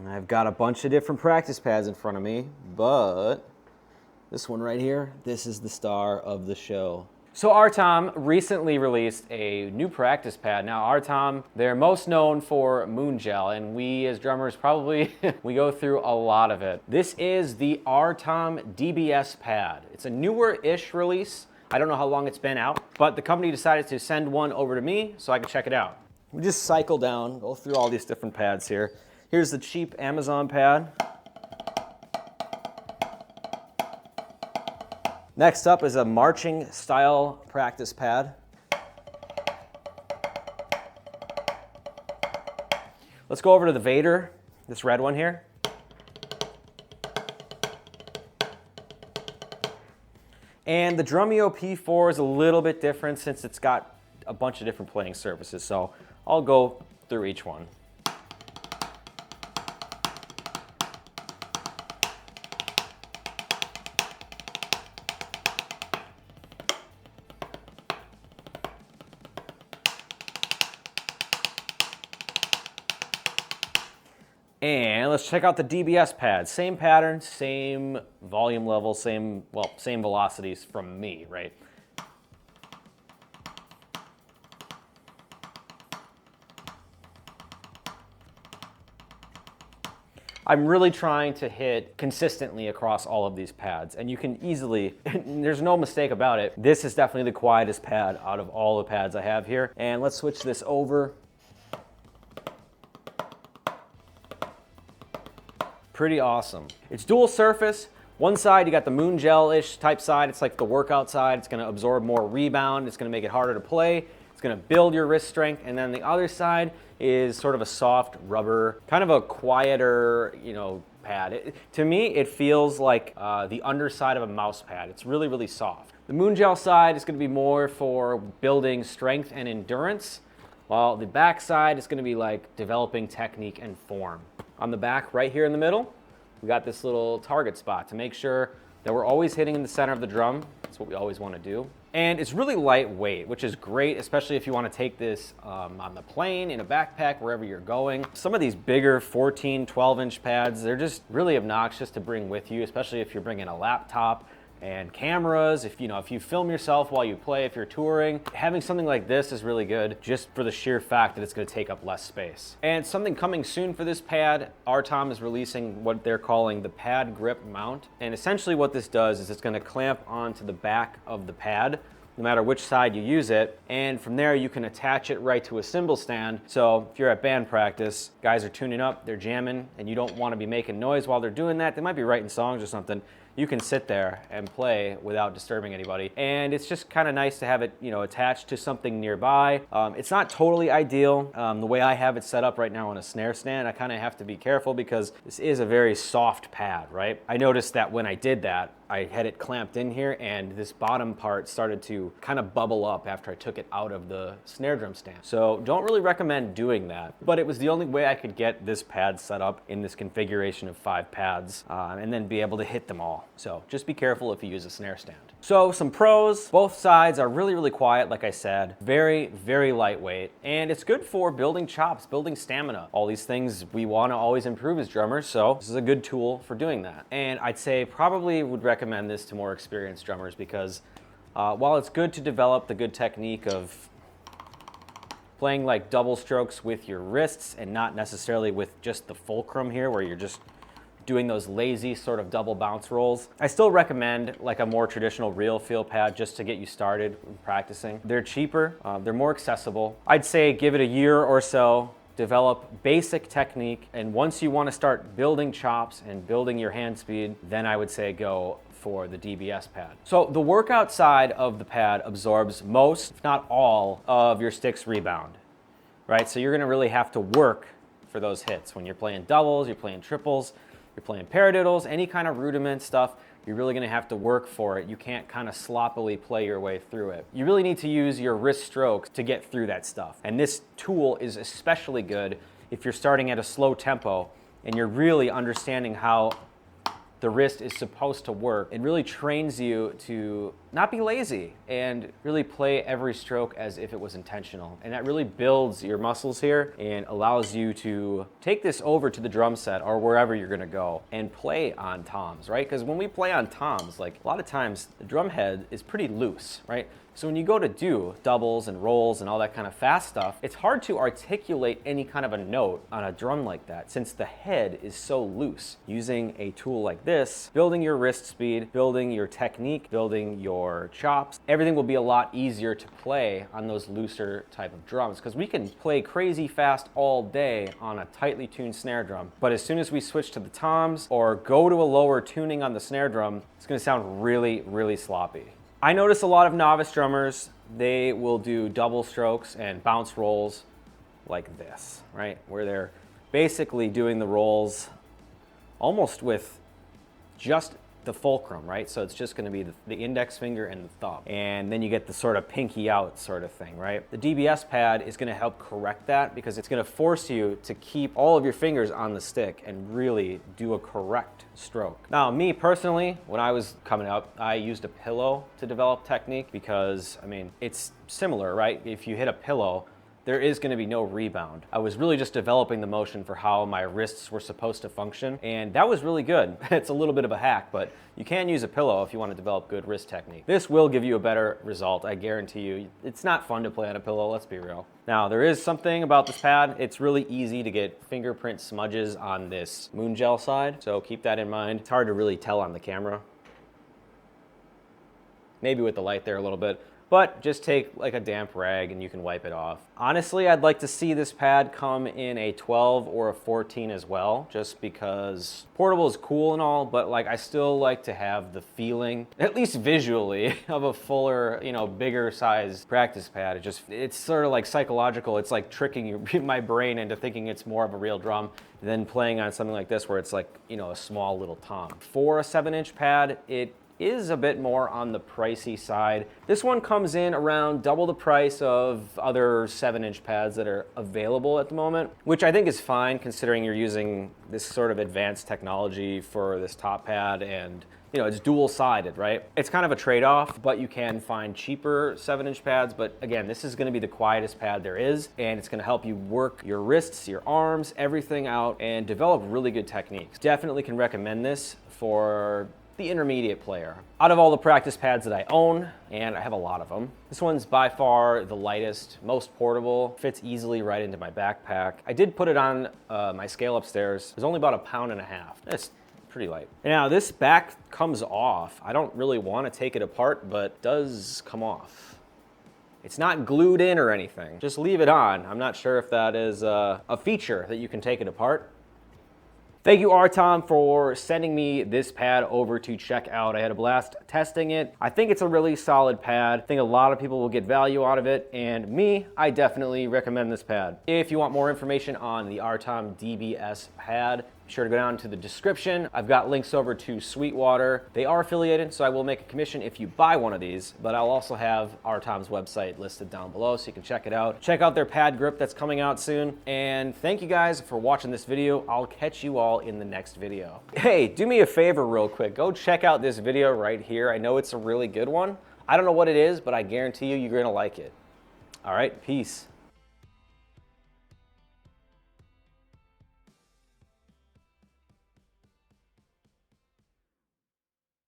I've got a bunch of different practice pads in front of me, but this one right here, this is the star of the show. So RTOM recently released a new practice pad. Now RTOM, they're most known for Moon Gel, and we as drummers probably, we go through a lot of it. This is the RTOM DBS pad. It's a newer-ish release. I don't know how long it's been out, but the company decided to send one over to me so I can check it out. We just cycle down, go through all these different pads here. Here's the cheap Amazon pad. Next up is a marching style practice pad. Let's go over to the Vader, this red one here. And the Drumeo P4 is a little bit different since it's got a bunch of different playing surfaces, so I'll go through each one. And let's check out the DBS pad. Same pattern, same volume level, same velocities from me, right? I'm really trying to hit consistently across all of these pads, and you can easily, there's no mistake about it, this is definitely the quietest pad out of all the pads I have here. And let's switch this over. Pretty awesome. It's dual surface. One side, you got the Moon Gel-ish type side. It's like the workout side. It's gonna absorb more rebound. It's gonna make it harder to play. It's gonna build your wrist strength. And then the other side is sort of a soft rubber, kind of a quieter, pad. To me, it feels like the underside of a mouse pad. It's really, really soft. The Moon Gel side is gonna be more for building strength and endurance, while the back side is gonna be like developing technique and form. On the back, right here in the middle, we got this little target spot to make sure that we're always hitting in the center of the drum. That's what we always want to do. And it's really lightweight, which is great, especially if you want to take this on the plane, in a backpack, wherever you're going. Some of these bigger 14, 12-inch pads, they're just really obnoxious to bring with you, especially if you're bringing a laptop and cameras. If you film yourself while you play, if you're touring, having something like this is really good just for the sheer fact that it's going to take up less space. And something coming soon for this pad, RTOM is releasing what they're calling the pad grip mount. And essentially what this does is it's going to clamp onto the back of the pad no matter which side you use it, and from there you can attach it right to a cymbal stand. So if you're at band practice, guys are tuning up, they're jamming, and you don't want to be making noise while they're doing that, they might be writing songs or something, you can sit there and play without disturbing anybody. And it's just kind of nice to have it, attached to something nearby. It's not totally ideal. The way I have it set up right now on a snare stand, I kind of have to be careful because this is a very soft pad, right? I noticed that when I did that, I had it clamped in here and this bottom part started to kind of bubble up after I took it out of the snare drum stand. So don't really recommend doing that, but it was the only way I could get this pad set up in this configuration of 5 pads and then be able to hit them all. So just be careful if you use a snare stand. So some pros, both sides are really, really quiet, like I said, very, very lightweight, and it's good for building chops, building stamina, all these things we want to always improve as drummers, so this is a good tool for doing that. And I'd say probably would recommend this to more experienced drummers because while it's good to develop the good technique of playing like double strokes with your wrists and not necessarily with just the fulcrum here where you're just doing those lazy sort of double bounce rolls, I still recommend like a more traditional real feel pad just to get you started practicing. They're cheaper, they're more accessible. I'd say give it a year or so, develop basic technique, and once you want to start building chops and building your hand speed, then I would say go for the DBS pad. So the workout side of the pad absorbs most, if not all, of your stick's rebound, right? So you're gonna really have to work for those hits. When you're playing doubles, you're playing triples, you're playing paradiddles, any kind of rudiment stuff, you're really gonna have to work for it. You can't kind of sloppily play your way through it. You really need to use your wrist strokes to get through that stuff. And this tool is especially good if you're starting at a slow tempo and you're really understanding how the wrist is supposed to work. It really trains you to not be lazy and really play every stroke as if it was intentional. And that really builds your muscles here and allows you to take this over to the drum set or wherever you're gonna go and play on toms, right? Because when we play on toms, like a lot of times the drum head is pretty loose, right? So when you go to do doubles and rolls and all that kind of fast stuff, it's hard to articulate any kind of a note on a drum like that since the head is so loose. Using a tool like this, building your wrist speed, building your technique, building your chops, everything will be a lot easier to play on those looser type of drums because we can play crazy fast all day on a tightly tuned snare drum. But as soon as we switch to the toms or go to a lower tuning on the snare drum, it's gonna sound really, really sloppy. I notice a lot of novice drummers, they will do double strokes and bounce rolls like this, right? Where they're basically doing the rolls almost with just the fulcrum, right? So it's just gonna be the index finger and the thumb. And then you get the sort of pinky out sort of thing, right? The DBS pad is gonna help correct that because it's gonna force you to keep all of your fingers on the stick and really do a correct stroke. Now, me personally, when I was coming up, I used a pillow to develop technique because, I mean, it's similar, right? If you hit a pillow, there is going to be no rebound. I was really just developing the motion for how my wrists were supposed to function, and that was really good. It's a little bit of a hack, but you can use a pillow if you want to develop good wrist technique. This will give you a better result, I guarantee you. It's not fun to play on a pillow, let's be real. Now, there is something about this pad. It's really easy to get fingerprint smudges on this moon gel side, so keep that in mind. It's hard to really tell on the camera. Maybe with the light there a little bit. But just take like a damp rag and you can wipe it off. Honestly, I'd like to see this pad come in a 12 or a 14 as well, just because portable is cool and all, but like I still like to have the feeling, at least visually, of a fuller, you know, bigger size practice pad. It's sort of like psychological. It's like tricking my brain into thinking it's more of a real drum than playing on something like this where it's like, you know, a small little tom. For a 7-inch pad, it is a bit more on the pricey side. This one comes in around double the price of other 7-inch pads that are available at the moment, which I think is fine considering you're using this sort of advanced technology for this top pad and you know, it's dual-sided, right? It's kind of a trade-off, but you can find cheaper 7-inch pads, but again, this is gonna be the quietest pad there is, and it's gonna help you work your wrists, your arms, everything out, and develop really good techniques. Definitely can recommend this for the intermediate player. Out of all the practice pads that I own, and I have a lot of them, this one's by far the lightest, most portable, fits easily right into my backpack. I did put it on my scale upstairs. It was only about 1.5 pounds. It's pretty light. Now this back comes off. I don't really want to take it apart, but it does come off. It's not glued in or anything. Just leave it on. I'm not sure if that is a feature that you can take it apart. Thank you, RTOM, for sending me this pad over to check out. I had a blast testing it. I think it's a really solid pad. I think a lot of people will get value out of it, and me, I definitely recommend this pad. If you want more information on the RTOM DBS pad, be sure to go down to the description. I've got links over to Sweetwater. They are affiliated, so I will make a commission if you buy one of these, but I'll also have RTOM's website listed down below so you can check it out. Check out their pad grip that's coming out soon, and thank you guys for watching this video. I'll catch you all in the next video. Hey, do me a favor real quick. Go check out this video right here. I know it's a really good one. I don't know what it is, but I guarantee you, you're gonna like it. All right, peace.